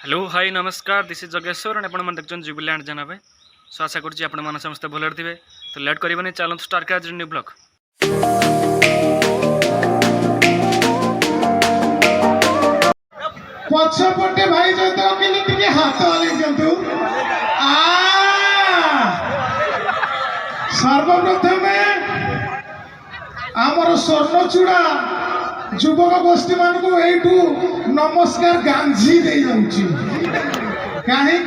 Hello hi नमस्कार this is Jageshwar and आपन देखते जुबिलैंड जनाबे सो आशा करुँच आपण समस्त भल थे तो लेट करनी चलते स्टार्ट कर न्यू ब्लॉग। पछपटे भाई जो तो केले टिके हाथ वाले जंतु सर्वप्रथम आमर स्वर्णचूड़ा युवक गोष्ठी मान को एठू नमस्कार गांधी दे जाउची कहीं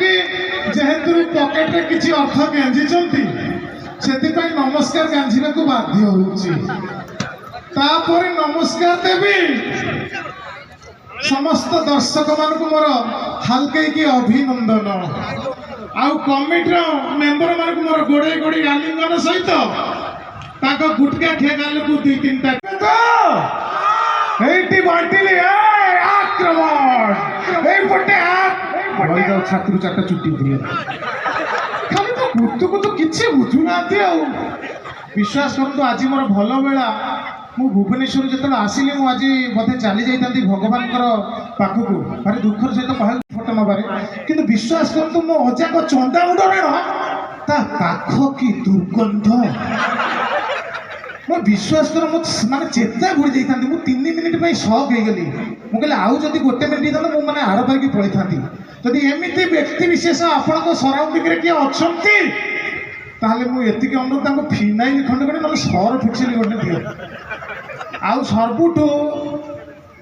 जेहेतु पॉकेट रे किछि अर्थ गांधी चंती सेति पई नमस्कार गांधी को बाध्य होउची तापर नमस्कार देवी समस्त दर्शक मान को मोर हल्के की अभिनंदन आउ कमिटी मेंबर मान को मोर गोड़े गोड़ी आलिंगन सहित ताको गुटका ठेगाल को दुई तीन टा एटी बांटिले आक्रमण ए पटे भाई जाओ छात्र चाटा चुट्टी दिए खाली तो गुटु को तो किछि बुझु नाथि आ विश्वास करतो आज मोर भलो बेला मु भुवनेश्वर जतल आसिले मु आज बते चली जाइतांती भगवान पाखकू भारी दुखर सहित कह फोटो नबारे किंतु विश्वास करतो मो अजा को चंदा उडरे न ता पाख की दुर्गंध मैं विश्वास कर माने चेता बुड़ी जाइतांती मु 3 मिनिट पे शॉक हे गली मु कहले आउ जदी गोटे मिनिट दन मु माने आर पार की पळै थांती जदी एमिति व्यक्ति विशेष आपण को सराउंडिंग रे के अछंती ताले मु एति के अनुरोध ताको फिनाइल खंड करे न सर फिक्सिल गोटे दियो आउ सर्वुटो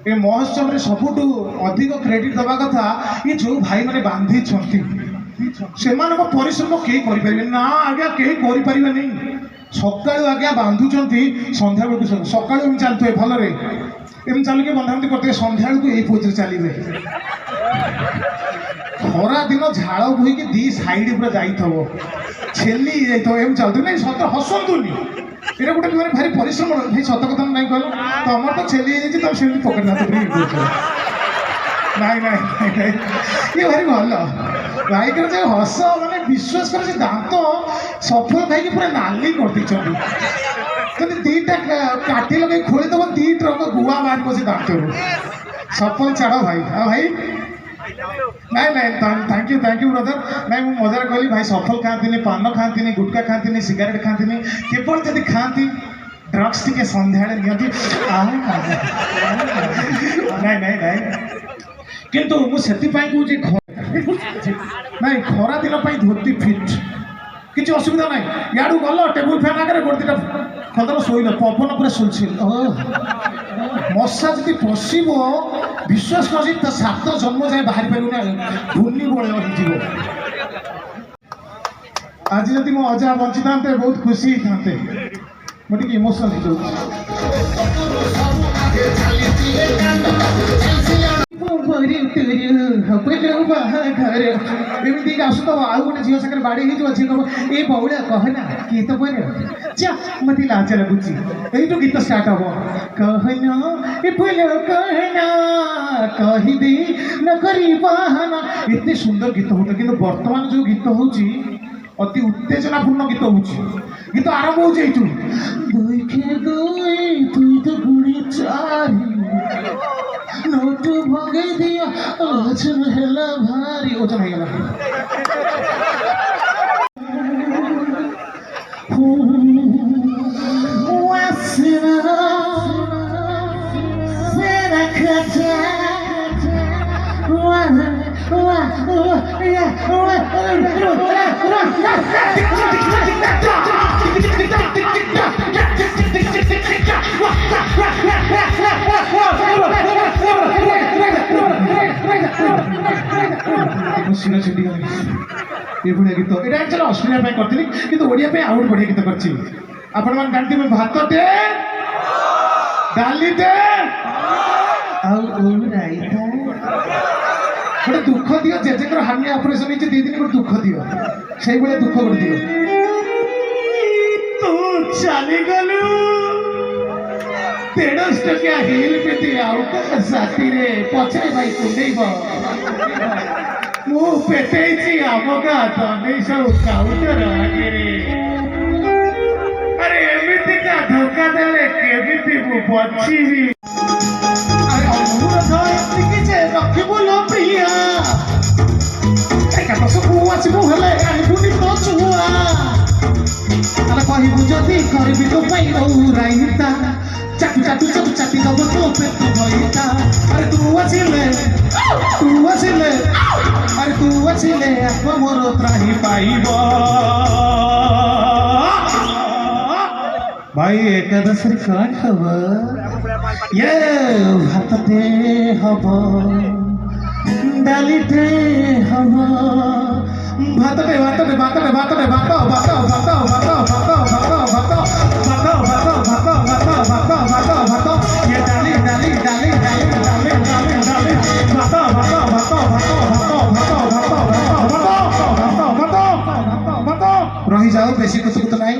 ए महोत्सव रे सबुटो अधिक क्रेडिट दबा कथा ये जो भाई माने बांधी छंती सेमान को परिश्रम के करि परिबे ना आज्ञा के करि परिबे नहीं सकाळु आज्ञा बांधुचंती संध्या बेलू सकाळु एम चलते भल रे एम चल के बंधाबंधी करते संध्या बेलू यही पोजरे चलिए खरा दिन झाड़ बोई कि दी साइड पूरा जाइथबो छेली जाइथबो एम चलते नहीं सत हसंतुनी एरा गोटे माने भारी परिश्रम भाई सत कथा नहीं कहल तमर तो छेली जाइछि तम सेमि पकड़ हाथ फ्री नहीं नहीं ये भारी भल भाई कर जो हस माने विश्वास कर दांत सफल खाई पूरा नाली कर दी दीटा काटी लगे खोली दब 2 ट्रक गुआ बाहर को दांत सफल छाड़ भाई हाँ भाई नहीं नहीं थैंक यू ब्रदर नहीं मुझे मजा कहली भाई सफल खाती पान खाती गुटखा खाती सिगारेट खाती केवल जब खाती ड्रग्स टी सन्ध्या नि नहीं नहीं नहीं किंतु मुझे कहूँ नहीं खरा दिन धोती फिट किसी असुविधा ना याडू गल टेबुल फैन आगे गोटे खदर शोल पवन पूरा सुलसिल मशा जी पशब विश्वास कर 7 जन्म जाए बाहर पार भूनि बड़े आज जब मो अजा बंची था बहुत खुशी था मुझे इमोशनल एमती आसुत आउ गोटे झील सागर बाड़ी झी कह ये बउला कहना किए तो पर जा मत लाज लगुच यू गीत स्टार्ट हम कहना ये कहना कहीदे न करी बहाना एत सुंदर गीत होता कि बर्तमान जो गीत हूँ अति उत्तेजनापूर्ण गीत हूँ गीत आरंभ हो तो गुड़ी चारी नोटू भगे दिया ओजन हेला भारी ओजन है गला वासना सेना खचा सीना छिटी ये गीत ये एक्चुअली ऑस्ट्रेलिया करी कि ओडिया आउट बढ़िया गीत कर जानते भातटे डालीटे गोटे दुख दियो जेजेकर हार्निया ऑपरेशन होती 2 दिन गोटे दुख दियो से भाई दुख कर दियो तू चली गलु 150 टकिया हिल पेटी आउ साथी रे पछे भाई कुंडेब मु पेटेची आमका तने सब काउंटर आगे रे अरे एमिति का धोखा देले केमिति मु बचिबी अरे अनुरोध एति कि जे रखिबो लो प्रिया আরে কহিবু যদি করবি তো পাই রাইতা চাটু চাটু চাটু চাটি দব তো পেট ভইতা আরে তু আসিলে আরে তু আসিলে আত্মা মোর ত্রাহি পাইব ভাই একাদশের কাজ খবর ইয়ে ভাততে হব ডালিতে হব ভাততে ভাততে ভাততে ভাততে ভাত ভাত ভাত ভাত ভাত ভাত ভাত ভাত ভাত ভাত ভাত ভাত ভাত ভাত ইয়ে ডালি ডালি ডালি ডালি ডালি ডালি ডালি ভাত ভাত ভাত ভাত ভাত ভাত ভাত ভাত ভাত রহি যাও বেশি কুতু কুতু নাই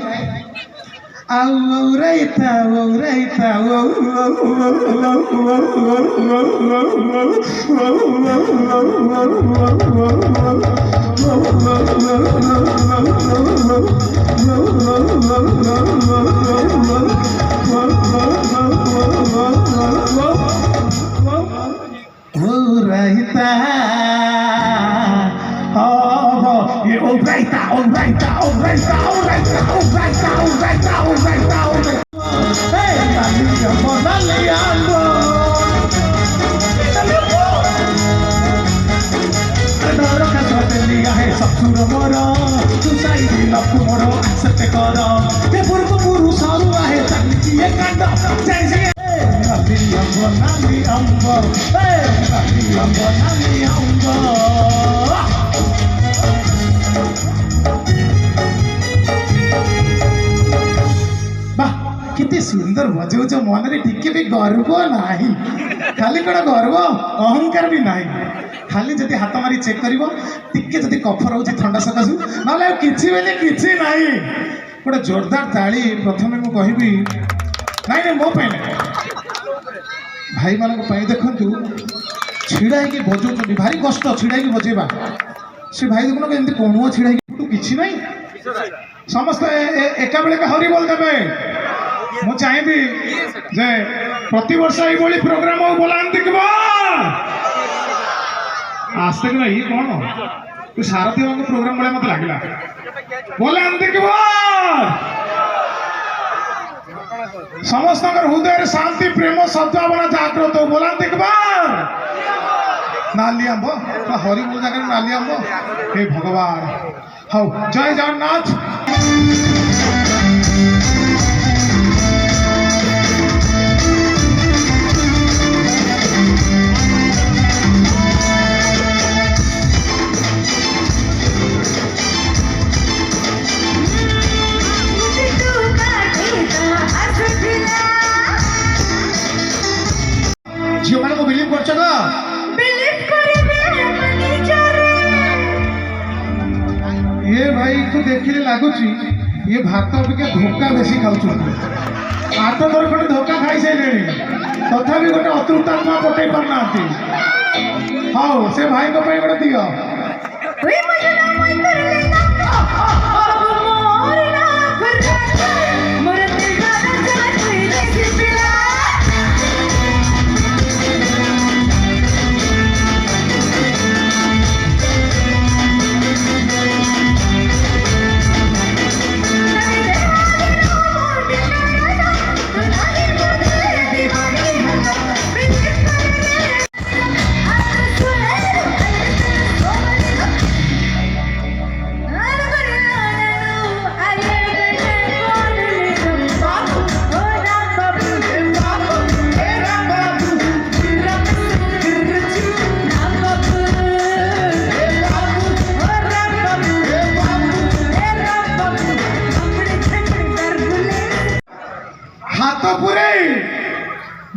Aurita, aurita, किती सुंदर बजौच मन टिके भी गर्व नाही खाली कौन गर्व अहंकार भी नाही खाली जदि हाथ मारी चेक कर टिके जदि कफ रोचे थंडा सकाशु ना किसी बेले किसी नाही गोटे जोरदार ताली प्रथम मु कहबी नाई नाई मो पाई भाई मान देखु छिड़ा कि बजौं भारी कष्ट छिड़ा बजेबा से भाई देखुन एमती कौन छिड़ा कि ना समस्त एका बेले हरि बोल देवे मु चाहिए जे प्रति वर्ष ये प्रोग्राम बोलांती आस्ते कि ये कौन तू सारथी प्रोग्राम भाई मत लगला बोलांती समस्त हृदय शांति प्रेम सद्भावना जागृत हो बोलांती नाली आंब हरि बोल जगह नाली आंब हे भगवान हाँ जय जगन्नाथ झील मान को बिलीव कर ये भाई को देखिले लगुच ये भात अपेक्षा धोका बेसी खाऊ 8-10 खंड धोका खाई सारे तथा गोटे अतृप्त आत्मा पटे पारना हाँ से भाई को गोटे दियो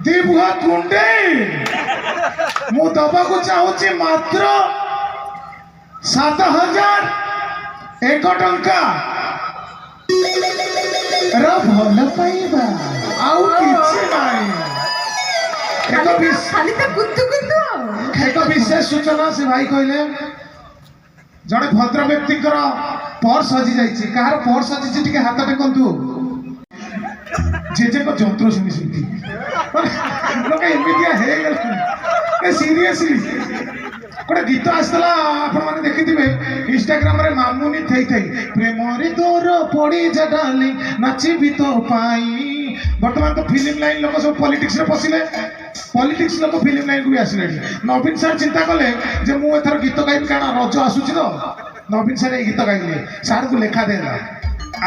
दिबुहात मुंडे मु दबाकू चाहूची मात्र 7,001 टंका भल पाइबा आउ किछि नाही एक विशेष सूचना से भाई कहले जड़े भद्र व्यक्ति पर्स हजि जाइए कहार पर्स हजि टे हाथ टेकंतु जेजे को जंत्र शुणी शुणी लोग एमतिया सीरियसली ଗୋଟେ ଗୀତ ଆସିଥିଲା ଆପଣମାନେ ଦେଖିଥିବେ ଇନଷ୍ଟାଗ୍ରାମରେ ମାମୁନି ଥେଇ ଥେଇ ପ୍ରେମରେ ତୋର ପଡ଼ିଯା ଡାଲି ନାଚିବି ତୋ ପାଇଁ। ବର୍ତ୍ତମାନ ତ ଫିଲ୍ମ ଲାଇନ୍ ଲୋକ ସବୁ ପଲିଟିକ୍ସରେ ପଶିଲେ, ପଲିଟିକ୍ସ ଲୋକ ଫିଲ୍ମ ଲାଇନ୍କୁ ବି ଆସିଲେଣି। ନବୀନ ସାର୍ ଚିନ୍ତା କଲେ ଯେ ମୁଁ ଏଥର ଗୀତ ଗାଇବି, କାରଣ ରଜ ଆସୁଛି ତ। ନବୀନ ସାର୍ ଏଇ ଗୀତ ଗାଇଲେ, ସାର୍ଙ୍କୁ ଲେଖା ଦେଲା,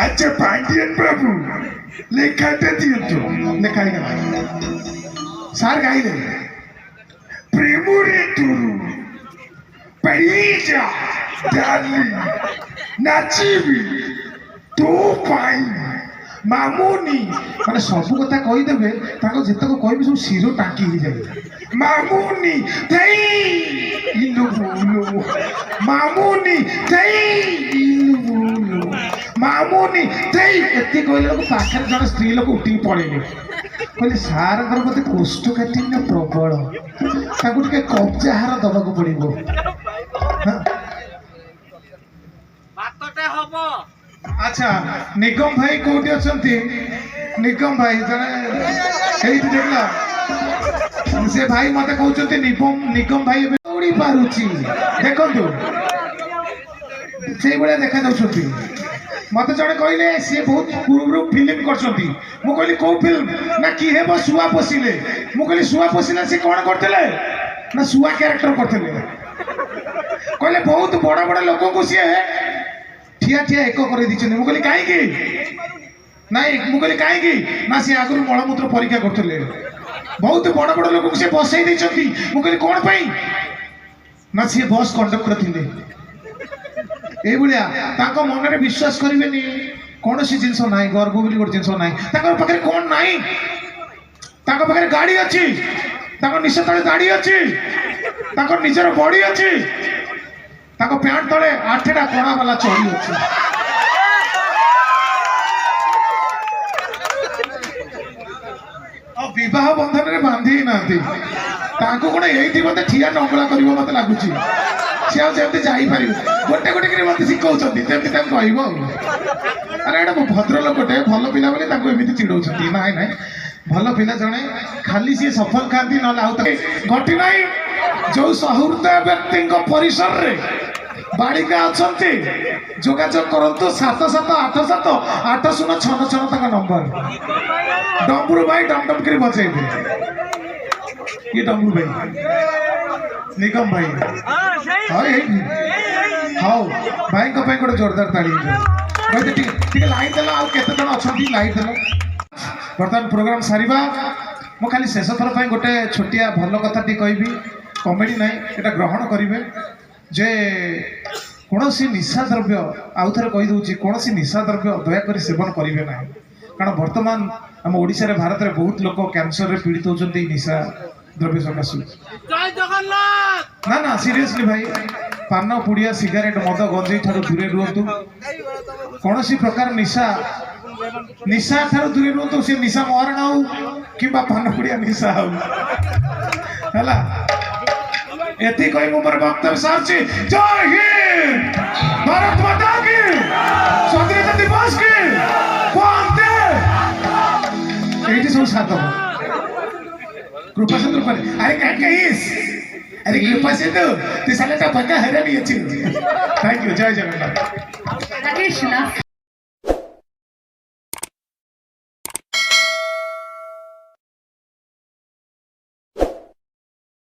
ଆଚ୍ଛା ପାଣ୍ଡିଆନ ବାବୁ ଲେଖାଟା ଦିଅନ୍ତୁ। ଲେଖା ହେଇଗଲା, ସାର୍ ଗାଇଲେ ପ୍ରେମରେ ତୋର ପଡ଼ିଯା ଡାଲି ନାଚିବି ତୋ ପାଇଁ। ମାମୁନି ମାନେ ସବୁ କଥା କହିଦେବେ, ତାଙ୍କ ଯେତେକ କହିବେ ସବୁ ଶିର ଟାଙ୍କି ହେଇଯାଏ। ମାମୁନି ଦେଇ ଇଲୁ ବୁଲୁ, ମାମୁନି ଦେଇ ଇଲୁ ବୁଲୁ, ମାମୁନି ଦେଇ। ଏତିକି କହିଲା ବେଳକୁ ପାଖରେ ଜଣେ ସ୍ତ୍ରୀ ଲୋକ ଉଠିକି ପଳେଇଲେ। କହିଲେ ସାର୍ଙ୍କର ବୋଧେ କୋଷ୍ଠକାଠିନ୍ୟ ପ୍ରବଳ, ତାଙ୍କୁ ଟିକେ କବ୍ଜା ହାର ଦବାକୁ ପଡ଼ିବ। ଆଚ୍ଛା ନିଗମ ଭାଇ କୋଉଠି ଅଛନ୍ତି? ନିଗମ ଭାଇ ଜଣେ ସେଇଠି ଦେଖିଲ, ସେ ଭାଇ ମତେ କହୁଛନ୍ତି ନିଗମ ଭାଇ ଏବେ ଦୌଡ଼ି ପାରୁଛି। ଦେଖନ୍ତୁ ସେଇଭଳିଆ ଦେଖା ଯାଉଛନ୍ତି। ମତେ ଜଣେ କହିଲେ ସିଏ ବହୁତ ପୂର୍ବରୁ ଫିଲ୍ମ କରିଛନ୍ତି। ମୁଁ କହିଲି କୋଉ ଫିଲ୍ମ? ନା କି ହେବ ଶୁଆ ପଶିଲେ। ମୁଁ କହିଲି ଶୁଆ ପଶିଲେ ସେ କ'ଣ କରିଥିଲେ? ନା ଶୁଆ କ୍ୟାରେକ୍ଟର କରିଥିଲେ। କହିଲେ ବହୁତ ବଡ଼ ବଡ଼ ଲୋକଙ୍କୁ ସିଏ ଠିଆ ଠିଆ ଏକ କରି ଦେଇଛନ୍ତି। ମୁଁ କହିଲି କାହିଁକି? ନାଇଁ ମୁଁ କହିଲି କାହିଁକି? ନା ସିଏ ଆଗରୁ ମଳମୂତ୍ର ପରୀକ୍ଷା କରୁଥିଲେ, ବହୁତ ବଡ଼ ବଡ଼ ଲୋକଙ୍କୁ ସିଏ ବସେଇ ଦେଇଛନ୍ତି। ମୁଁ କହିଲି କ'ଣ ପାଇଁ? ନା ସିଏ ବସ୍ କଣ୍ଡକ୍ଟର ଥିଲେ। ଏଇଭଳିଆ ତାଙ୍କ ମନରେ ବିଶ୍ୱାସ କରିବେନି, କୌଣସି ଜିନିଷ ନାହିଁ, ଗର୍ବ ବୋଲି ଗୋଟେ ଜିନିଷ ନାହିଁ ତାଙ୍କ ପାଖରେ। କ'ଣ ନାହିଁ? ତାଙ୍କ ପାଖରେ ଗାଡ଼ି ଅଛି, ତାଙ୍କ ନିଶ ତଳେ ଦାଢ଼ି ଅଛି, ତାଙ୍କର ନିଜର ବଡି ଅଛି, ତାଙ୍କ ପ୍ୟାଣ୍ଟ ତଳେ 8ଟା କଣା ବାଲା ଚଢ଼ି ଅଛି। ଆଉ ବିବାହ ବନ୍ଧନରେ ବାନ୍ଧି ହିଁ ନାହାନ୍ତି। ତାଙ୍କୁ କ'ଣ ଏଇଠି ମତେ ଠିଆ ନଙ୍ଗଳା କରିବ ମତେ ଲାଗୁଛି। ସେ ଆଉ ଯେମିତି ଯାଇପାରିବେ, ଗୋଟେ ଗୋଟେ କରି ମତେ ଶିଖଉଛନ୍ତି, ଯେମିତି ତାଙ୍କୁ କହିବ ଆଉ। ଆରେ ଏଇଟା ମୁଁ ଭଦ୍ର ଲୋକଟେ, ଭଲ ପିଲା ବୋଲି ତାଙ୍କୁ ଏମିତି ଚିଡ଼ଉଛନ୍ତି। ନାଇଁ ନାଇଁ, ଭଲ ପିଲା ଜଣେ, ଖାଲି ସିଏ ସଫଲ ଖାଆନ୍ତି, ନହେଲେ ଆଉ ଘଟି ନାହିଁ। ଯୋଉ ସହୃଦୟ ବ୍ୟକ୍ତିଙ୍କ ପରିସରରେ ବାଳିକା ଅଛନ୍ତି ଯୋଗାଯୋଗ କରନ୍ତୁ 77878066 ତାଙ୍କ ନମ୍ବର। ଡମ୍ବୁରୁ ଭାଇ ଡମ୍ ଡମ୍ କରି ବଜେଇବେ। ଇଏ ଡମ୍ବୁରୁ ଭାଇ, ନିଗମ ଭାଇ। ହଁ ଏଇଠି ହଉ, ଭାଇଙ୍କ ପାଇଁ ଗୋଟେ ଜୋରଦାର ତାଳି ହେଇଯିବ। ଟିକେ ଲାଇଟ୍ ଦେଲ, ଆଉ କେତେ ଜଣ ଅଛନ୍ତି ଲାଇଟ୍ ଦେଲ। ବର୍ତ୍ତମାନ ପ୍ରୋଗ୍ରାମ ସାରିବା। ମୁଁ ଖାଲି ଶେଷ ଥର ପାଇଁ ଗୋଟେ ଛୋଟିଆ ଭଲ କଥାଟି କହିବି, କମେଡି ନାହିଁ, ଏଇଟା ଗ୍ରହଣ କରିବେ ଯେ କୌଣସି ନିଶା ଦ୍ରବ୍ୟ, ଆଉ ଥରେ କହିଦେଉଛି, କୌଣସି ନିଶା ଦ୍ରବ୍ୟ ଦୟାକରି ସେବନ କରିବେ ନାହିଁ। କାରଣ ବର୍ତ୍ତମାନ ଆମ ଓଡ଼ିଶାରେ, ଭାରତରେ ବହୁତ ଲୋକ କ୍ୟାନ୍ସରରେ ପୀଡ଼ିତ ହେଉଛନ୍ତି ଏଇ ନିଶା ଦ୍ରବ୍ୟ ସକାଶୁ। ନା ନା ସିରିୟସଲି ଭାଇ, ପାନ ପୁଡ଼ିଆ ସିଗାରେଟ ମଦ ଗଞ୍ଜେଇ ଠାରୁ ଦୂରେ ରୁହନ୍ତୁ। କୌଣସି ପ୍ରକାର ନିଶା ଠାରୁ ଦୂରେ ରୁହନ୍ତୁ। ସେ ନିଶା ମହାରଣ ହଉ କିମ୍ବା ପାନ ପୁଡ଼ିଆ ନିଶା ହଉ, ହେଲା। ଏତିକି କହି ମୁଁ ମୋର ବକ୍ତବ୍ୟ ସାରୁଛି। ଜୟ ହିନ୍ଦ, ଭାରତ ମାତା କି, ସ୍ୱାଧୀନତା ଦିବସ କି, ବନ୍ଦେ। ଏଇଠି ସବୁ ସାଧବ। कृपा सिंधु पर, अरे काय कहीस? अरे कृपा सिंधु ते साले ता पक्का हरामी अच्छी। थैंक यू, जय जगन्नाथ। राकेश ना